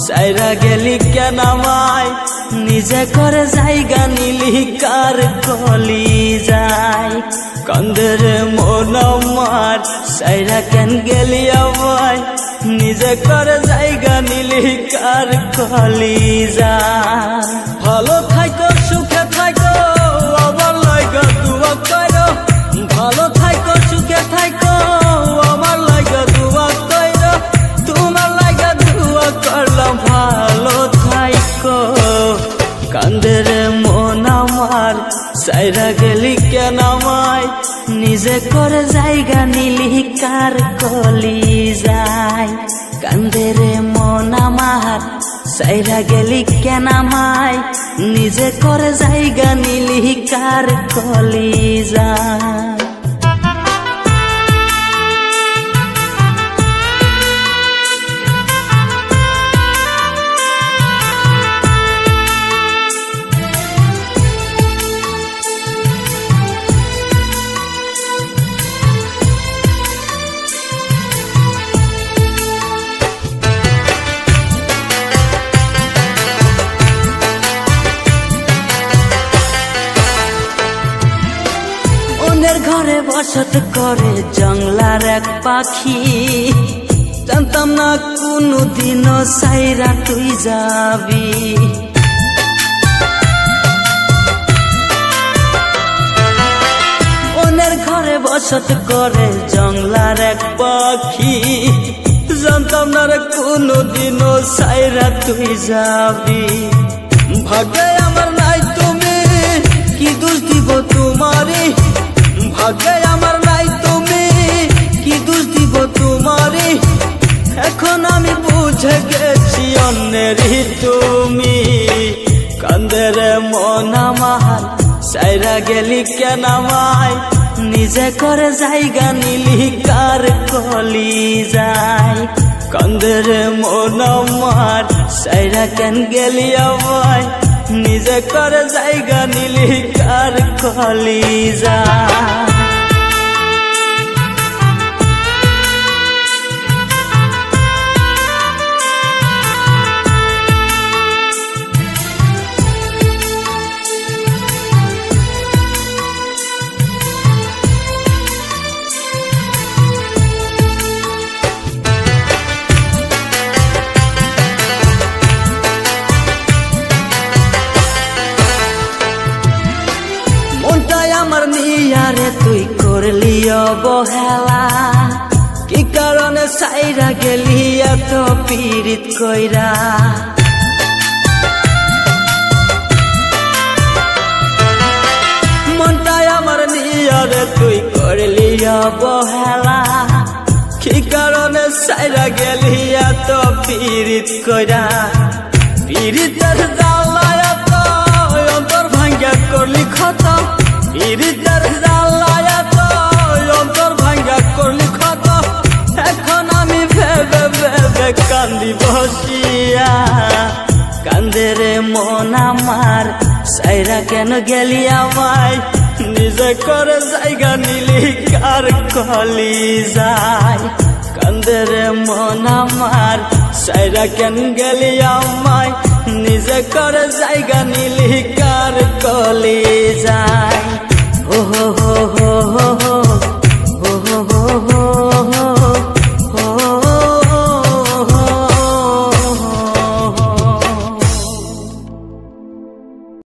সাইরা গেলি কেন আমায় নিজে করে জায়গা নিলি কার কলি যায় কান্দের মন আমার সাইরা কেন গেলি আমায় নিজে করে জায়গা নিলি কার কলি যায় ভালো থাইকো সুখে থাইকো আমার লাগা দুয়া কইরো ভালো থাইকো সুখে থাইকো আমার লাগা দুয়া কইরো তোমার লাগা দুয়া করলাম ভালো থাইকো কান্দের মন আমার সাইরা গেলি কেন আমায় নিজে করে জায়গা নিলি কার কলি যায় কান্দের মন আমার সাইরা গেলি কেন আমায় নিজে করে জায়গা নিলি কার কলি যায় ঘরে বসত করে জঙ্গলার এক পাখি জানতাম না কোনদিনও সাইরা তুই যাবি অন্যের ঘরে বসত করে জঙ্গলার এক পাখি জানতাম না রে কোনদিনও সাইরা তুই যাবি ভাগ্যে আমার নাই তুমি কি দোষ দিব তোমারে ভাগ্যে আমার নাই তুমি কি দোষ দিব তোমারে এখন আমি বুঝে গেছি অন্যেরই তুমি কান্দের মন আমার সাইরা গেলি কেন আমায় নিজে করে জায়গা নিলি কার কলি যায় কান্দের মন আমার সাইরা কেন গেলি আমায় নিজে করে জায়গা নিলি কার কলি যায় আমার নিয়ারে তুই করলি অবহেলা কি কারণে সাইরা গেলি এত পীড়িত কইরা মনটাই আমার নিয়ারে তুই করলি অবহেলা কি কারণে সাইরা গেলি এত পীড়িত কইরা পীড়িতের জ্বালায় এত অন্তর ভাঙ্গা করলি ক্ষত পীড়িতের জ্বালায় তো অন্তর ভাঙ্গা করলি ক্ষত এখন আমি ভেবে ভেবে কান্দি বসিয়া কান্দের মন আমার সাইরা কেন গেলি আমায় নিজে করে জায়গা নিলি কার কলি যায় কান্দের মন আমার সাইরা কেন গেলি আমায় নিজে করে জায়গা নিলি কার কলি যায়